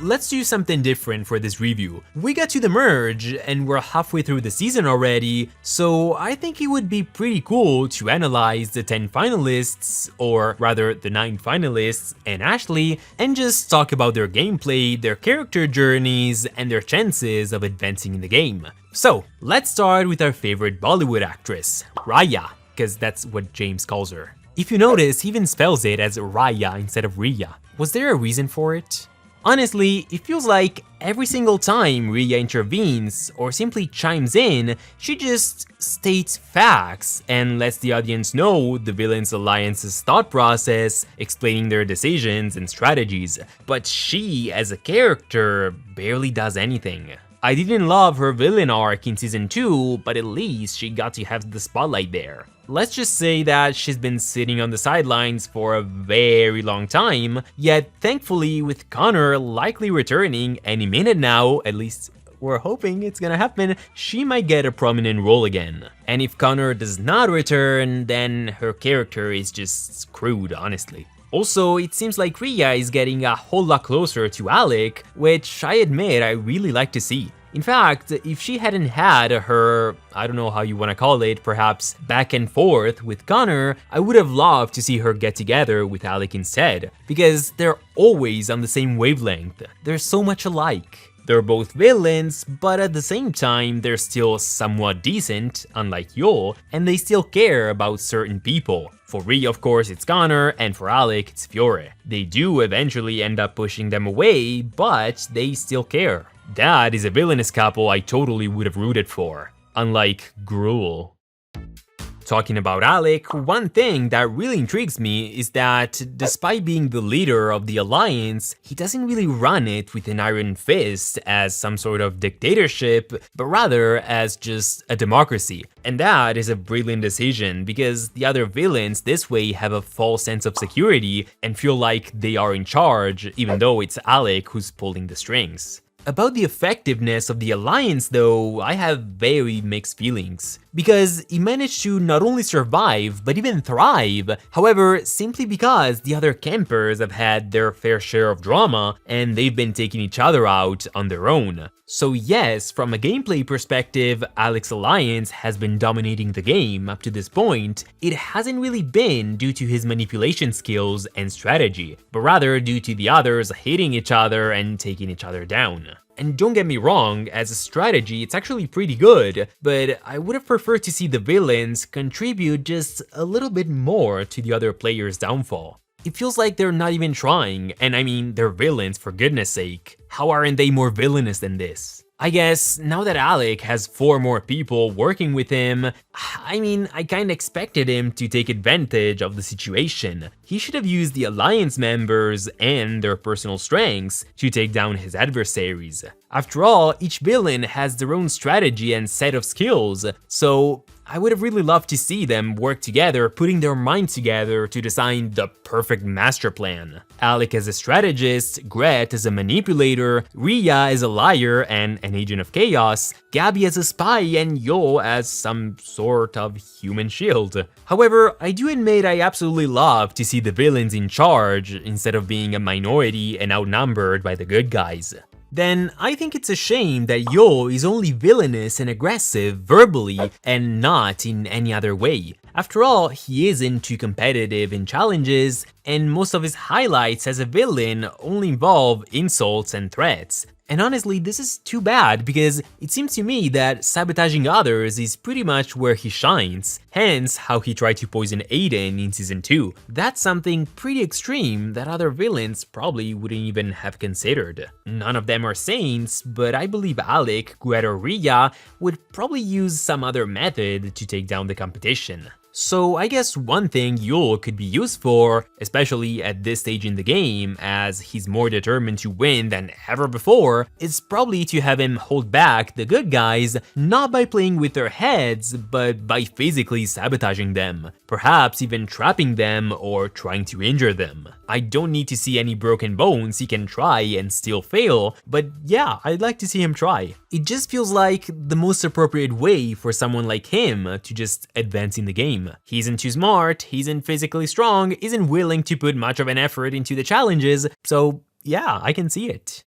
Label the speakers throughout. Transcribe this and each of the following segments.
Speaker 1: let's do something different for this review. We got to the merge and we're halfway through the season already, so I think it would be pretty cool to analyze the 10 finalists, or rather the 9 finalists and Ashley, and just talk about their gameplay, their character journeys, and their chances of advancing in the game. So, let's start with our favorite Bollywood actress, Raya, because that's what James calls her. If you notice, he even spells it as Raya instead of Riya. Was there a reason for it? Honestly, it feels like every single time Riya intervenes or simply chimes in, she just states facts and lets the audience know the villain's alliance's thought process, explaining their decisions and strategies. But she, as a character, barely does anything. I didn't love her villain arc in season 2, but at least she got to have the spotlight there. Let's just say that she's been sitting on the sidelines for a very long time, yet thankfully with Connor likely returning any minute now, at least we're hoping it's gonna happen, she might get a prominent role again. And if Connor does not return, then her character is just screwed, honestly. Also, it seems like Riya is getting a whole lot closer to Alec, which I admit I really like to see. In fact, if she hadn't had her, I don't know how you want to call it, perhaps back and forth with Connor, I would have loved to see her get together with Alec instead, because they're always on the same wavelength. They're so much alike. They're both villains, but at the same time, they're still somewhat decent, unlike Yul, and they still care about certain people. For Riya, of course, it's Connor, and for Alec, it's Fiore. They do eventually end up pushing them away, but they still care. That is a villainous couple I totally would have rooted for, unlike Gruel. Talking about Alec, one thing that really intrigues me is that despite being the leader of the Alliance, he doesn't really run it with an iron fist as some sort of dictatorship, but rather as just a democracy. And that is a brilliant decision because the other villains this way have a false sense of security and feel like they are in charge, even though it's Alec who's pulling the strings. About the effectiveness of the Alliance though, I have very mixed feelings, because he managed to not only survive, but even thrive, however, simply because the other campers have had their fair share of drama, and they've been taking each other out on their own. So yes, from a gameplay perspective, Alec's Alliance has been dominating the game up to this point. It hasn't really been due to his manipulation skills and strategy, but rather due to the others hitting each other and taking each other down. And don't get me wrong, as a strategy it's actually pretty good, but I would have preferred to see the villains contribute just a little bit more to the other players' downfall. It feels like they're not even trying, and I mean, they're villains for goodness sake. How aren't they more villainous than this? I guess now that Alec has 4 more people working with him, I mean, I kinda expected him to take advantage of the situation. He should have used the Alliance members and their personal strengths to take down his adversaries. After all, each villain has their own strategy and set of skills, so I would have really loved to see them work together, putting their minds together to design the perfect master plan. Alec as a strategist, Gret as a manipulator, Riya as a liar and an agent of chaos, Gabby as a spy, and Yul as some sort of human shield. However, I do admit I absolutely love to see the villains in charge instead of being a minority and outnumbered by the good guys. Then I think it's a shame that Yul is only villainous and aggressive verbally and not in any other way. After all, he isn't too competitive in challenges, and most of his highlights as a villain only involve insults and threats. And honestly, this is too bad because it seems to me that sabotaging others is pretty much where he shines, hence how he tried to poison Aiden in season 2. That's something pretty extreme that other villains probably wouldn't even have considered. None of them are saints, but I believe Alec, Gret or Riya would probably use some other method to take down the competition. So I guess one thing Yul could be used for, especially at this stage in the game, as he's more determined to win than ever before, is probably to have him hold back the good guys, not by playing with their heads, but by physically sabotaging them, perhaps even trapping them or trying to injure them. I don't need to see any broken bones, he can try and still fail, but yeah, I'd like to see him try. It just feels like the most appropriate way for someone like him to just advance in the game. He isn't too smart, he isn't physically strong, isn't willing to put much of an effort into the challenges, so yeah, I can see it.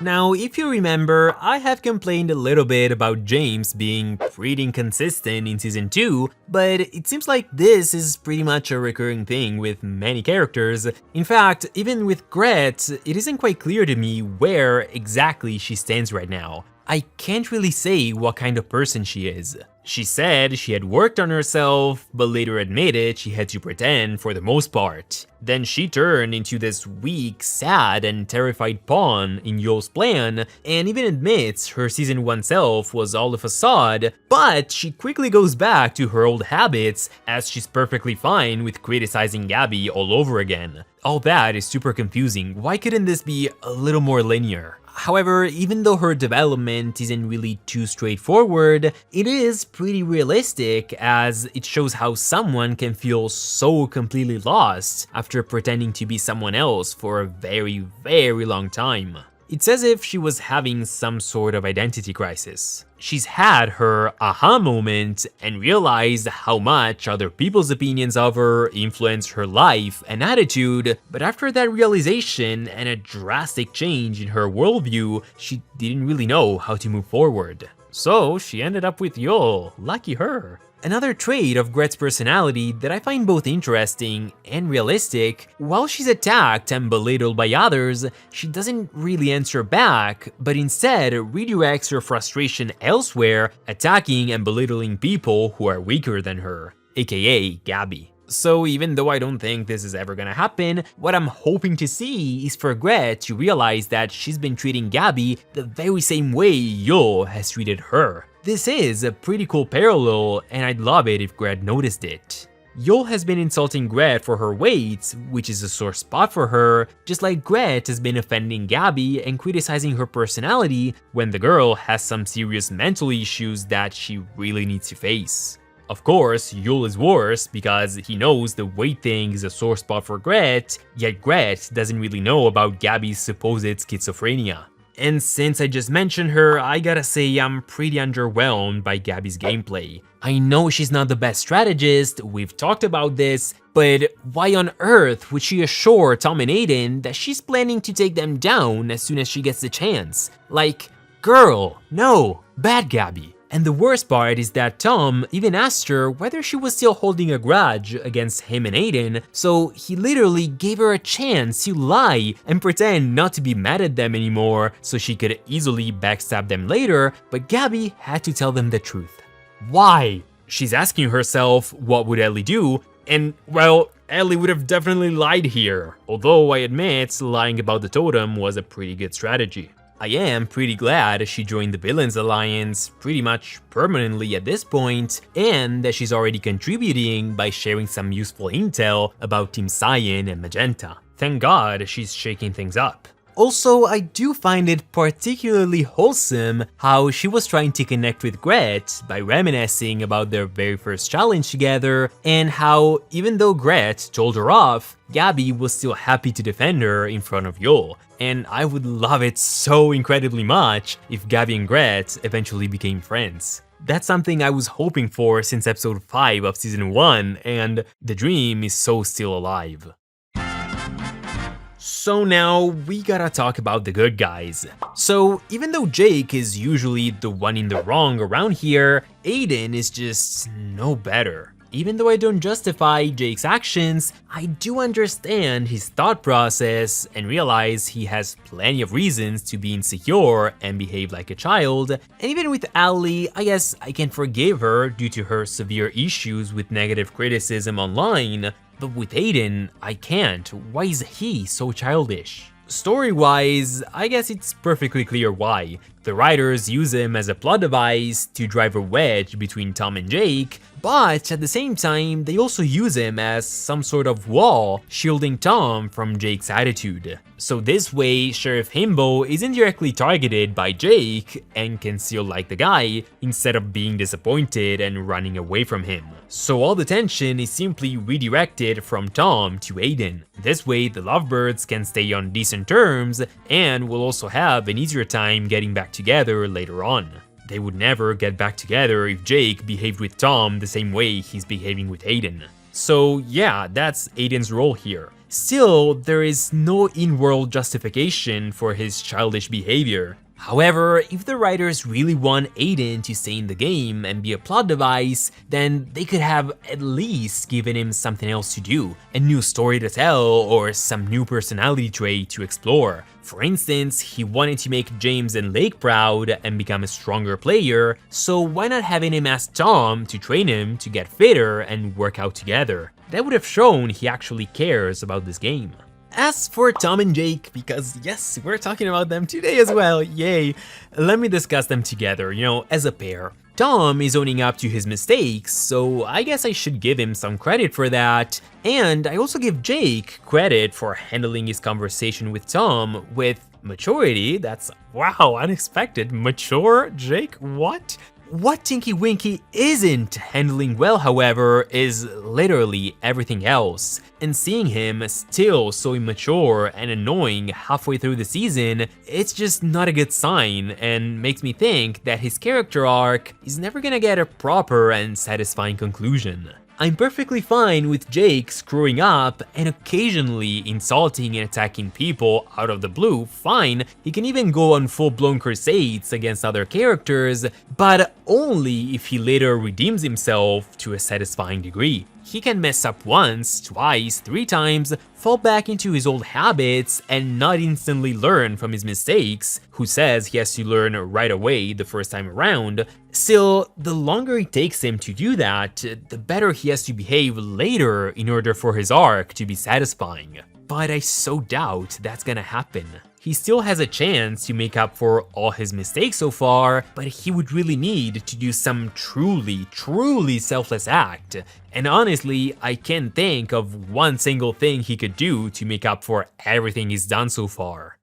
Speaker 1: Now, if you remember, I have complained a little bit about James being pretty inconsistent in Season 2, but it seems like this is pretty much a recurring thing with many characters. In fact, even with Gret, it isn't quite clear to me where exactly she stands right now. I can't really say what kind of person she is. She said she had worked on herself, but later admitted she had to pretend for the most part. Then she turned into this weak, sad, and terrified pawn in Yoel's plan, and even admits her Season 1 self was all a facade, but she quickly goes back to her old habits as she's perfectly fine with criticizing Gabby all over again. All that is super confusing. Why couldn't this be a little more linear? However, even though her development isn't really too straightforward, it is pretty realistic as it shows how someone can feel so completely lost after pretending to be someone else for a very, very long time. It's as if she was having some sort of identity crisis. She's had her aha moment and realized how much other people's opinions of her influence her life and attitude, but after that realization and a drastic change in her worldview, she didn't really know how to move forward. So she ended up with Yoel, lucky her. Another trait of Gret's personality that I find both interesting and realistic, while she's attacked and belittled by others, she doesn't really answer back, but instead redirects her frustration elsewhere, attacking and belittling people who are weaker than her, aka Gabby. So even though I don't think this is ever gonna happen, what I'm hoping to see is for Gret to realize that she's been treating Gabby the very same way Yoel has treated her. This is a pretty cool parallel, and I'd love it if Gret noticed it. Yoel has been insulting Gret for her weight, which is a sore spot for her, just like Gret has been offending Gabby and criticizing her personality when the girl has some serious mental issues that she really needs to face. Of course, Yoel is worse because he knows the weight thing is a sore spot for Gret, yet Gret doesn't really know about Gabby's supposed schizophrenia. And since I just mentioned her, I gotta say I'm pretty underwhelmed by Gabby's gameplay. I know she's not the best strategist, we've talked about this, but why on earth would she assure Tom and Aiden that she's planning to take them down as soon as she gets the chance? Like, girl, no, bad Gabby. And the worst part is that Tom even asked her whether she was still holding a grudge against him and Aiden, so he literally gave her a chance to lie and pretend not to be mad at them anymore so she could easily backstab them later, but Gabby had to tell them the truth. Why? She's asking herself what would Ellie do, and well, Ellie would have definitely lied here, although I admit lying about the totem was a pretty good strategy. I am pretty glad she joined the Villains Alliance pretty much permanently at this point, and that she's already contributing by sharing some useful intel about Team Cyan and Magenta. Thank God she's shaking things up. Also, I do find it particularly wholesome how she was trying to connect with Gret by reminiscing about their very first challenge together, and how, even though Gret told her off, Gabby was still happy to defend her in front of Yoel. And I would love it so incredibly much if Gabby and Gret eventually became friends. That's something I was hoping for since episode 5 of season 1, and the dream is so still alive. So now we gotta talk about the good guys. So even though Jake is usually the one in the wrong around here, Aiden is just no better. Even though I don't justify Jake's actions, I do understand his thought process and realize he has plenty of reasons to be insecure and behave like a child. And even with Allie, I guess I can forgive her due to her severe issues with negative criticism online. But with Aiden, I can't. Why is he so childish? Story-wise, I guess it's perfectly clear why. The writers use him as a plot device to drive a wedge between Tom and Jake, but at the same time, they also use him as some sort of wall, shielding Tom from Jake's attitude. So this way, Sheriff Himbo isn't directly targeted by Jake and can still like the guy, instead of being disappointed and running away from him. So all the tension is simply redirected from Tom to Aiden. This way, the lovebirds can stay on decent terms and will also have an easier time getting back together later on. They would never get back together if Jake behaved with Tom the same way he's behaving with Aiden. So yeah, that's Aiden's role here. Still, there is no in-world justification for his childish behavior. However, if the writers really want Aiden to stay in the game and be a plot device, then they could have at least given him something else to do, a new story to tell, or some new personality trait to explore. For instance, he wanted to make James and Lake proud and become a stronger player, so why not having him ask Tom to train him to get fitter and work out together? That would have shown he actually cares about this game. As for Tom and Jake, because yes, we're talking about them today as well, yay, let me discuss them together, as a pair. Tom is owning up to his mistakes, so I guess I should give him some credit for that. And I also give Jake credit for handling his conversation with Tom with maturity. That's, wow, unexpected. Mature, Jake, what? What Tinky Winky isn't handling well, however, is literally everything else. And seeing him still so immature and annoying halfway through the season, it's just not a good sign and makes me think that his character arc is never gonna get a proper and satisfying conclusion. I'm perfectly fine with Jake screwing up and occasionally insulting and attacking people out of the blue, fine. He can even go on full-blown crusades against other characters, but only if he later redeems himself to a satisfying degree. He can mess up once, twice, 3 times, fall back into his old habits, and not instantly learn from his mistakes. Who says he has to learn right away the first time around? Still, the longer it takes him to do that, the better he has to behave later in order for his arc to be satisfying. But I so doubt that's gonna happen. He still has a chance to make up for all his mistakes so far, but he would really need to do some truly selfless act. And honestly, I can't think of one single thing he could do to make up for everything he's done so far.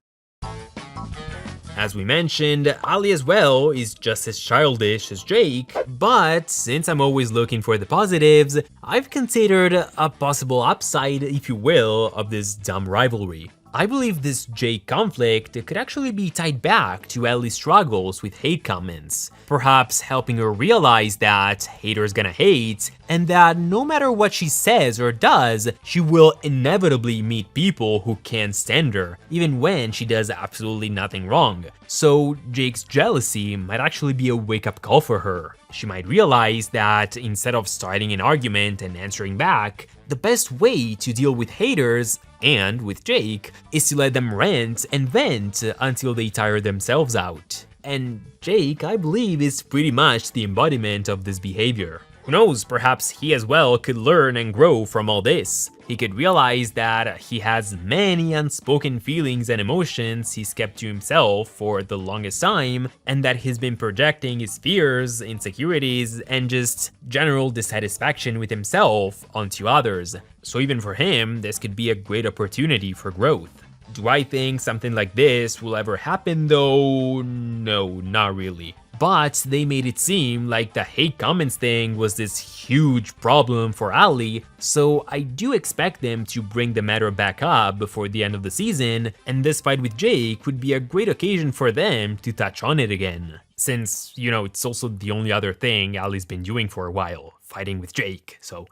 Speaker 1: As we mentioned, Ali as well is just as childish as Jake, but since I'm always looking for the positives, I've considered a possible upside, if you will, of this dumb rivalry. I believe this Jake conflict could actually be tied back to Ellie's struggles with hate comments, perhaps helping her realize that haters gonna hate, and that no matter what she says or does, she will inevitably meet people who can't stand her, even when she does absolutely nothing wrong. So Jake's jealousy might actually be a wake-up call for her. She might realize that instead of starting an argument and answering back, the best way to deal with haters, and with Jake, is to let them rant and vent until they tire themselves out. And Jake, I believe, is pretty much the embodiment of this behavior. Who knows, perhaps he as well could learn and grow from all this. He could realize that he has many unspoken feelings and emotions he's kept to himself for the longest time, and that he's been projecting his fears, insecurities, and just general dissatisfaction with himself onto others. So even for him, this could be a great opportunity for growth. Do I think something like this will ever happen though? No, not really. But they made it seem like the hate comments thing was this huge problem for Ali, so I do expect them to bring the matter back up before the end of the season, and this fight with Jake would be a great occasion for them to touch on it again. Since, it's also the only other thing Ali's been doing for a while, fighting with Jake, so...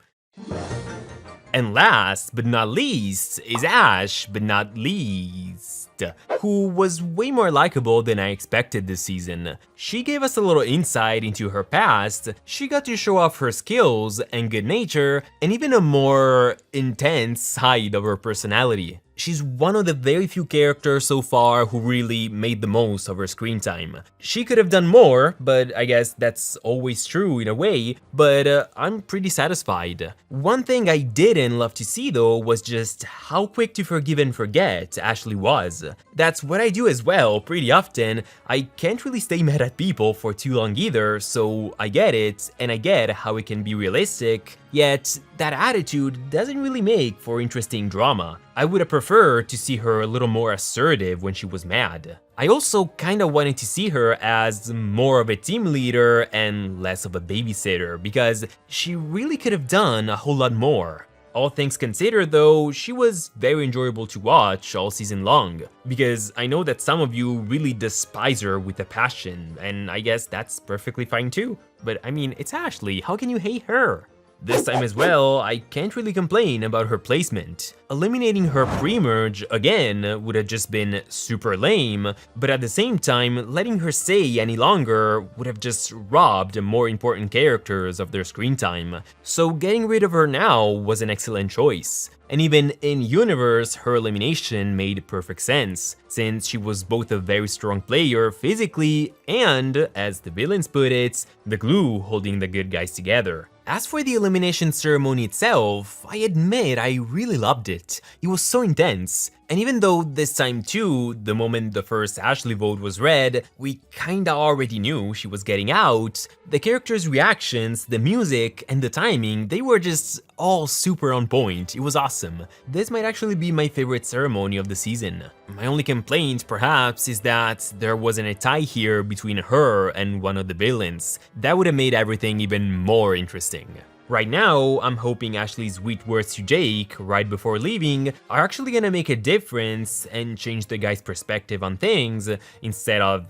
Speaker 1: And last but not least is Ash, but not least, who was way more likable than I expected this season. She gave us a little insight into her past, she got to show off her skills and good nature, and even a more intense side of her personality. She's one of the very few characters so far who really made the most of her screen time. She could have done more, but I guess that's always true in a way, but I'm pretty satisfied. One thing I didn't love to see though was just how quick to forgive and forget Ashley was. That's what I do as well pretty often. I can't really stay mad at people for too long either, so I get it, and I get how it can be realistic. Yet, that attitude doesn't really make for interesting drama. I would have preferred to see her a little more assertive when she was mad. I also kinda wanted to see her as more of a team leader and less of a babysitter, because she really could have done a whole lot more. All things considered though, she was very enjoyable to watch all season long, because I know that some of you really despise her with a passion, and I guess that's perfectly fine too. But I mean, it's Ashley, how can you hate her? This time as well, I can't really complain about her placement. Eliminating her pre-merge again would have just been super lame, but at the same time, letting her stay any longer would have just robbed more important characters of their screen time. So getting rid of her now was an excellent choice. And even in-universe, her elimination made perfect sense, since she was both a very strong player physically and, as the villains put it, the glue holding the good guys together. As for the elimination ceremony itself, I admit I really loved it. It was so intense. And even though this time too, the moment the first Ashley vote was read, we kinda already knew she was getting out, the characters' reactions, the music, and the timing, they were just all super on point. It was awesome. This might actually be my favorite ceremony of the season. My only complaint, perhaps, is that there wasn't a tie here between her and one of the villains. That would have made everything even more interesting. Right now, I'm hoping Ashley's sweet words to Jake right before leaving are actually gonna make a difference and change the guy's perspective on things instead of,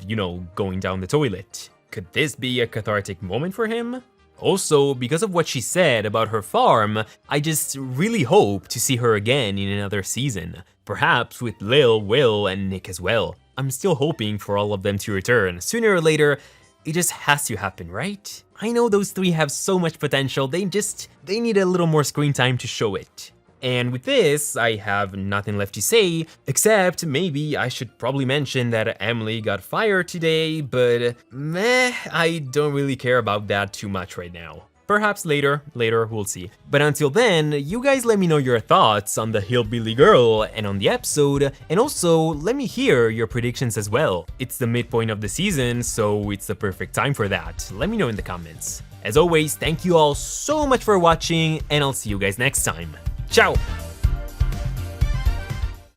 Speaker 1: going down the toilet. Could this be a cathartic moment for him? Also, because of what she said about her farm, I just really hope to see her again in another season. Perhaps with Lil, Will, and Nick as well. I'm still hoping for all of them to return. Sooner or later, it just has to happen, right? I know those three have so much potential, they need a little more screen time to show it. And with this, I have nothing left to say, except maybe I should probably mention that Emily got fired today, but meh, I don't really care about that too much right now. Perhaps later, we'll see. But until then, you guys let me know your thoughts on the Hillbilly Girl and on the episode, and also let me hear your predictions as well. It's the midpoint of the season, so it's the perfect time for that. Let me know in the comments. As always, thank you all so much for watching, and I'll see you guys next time. Ciao!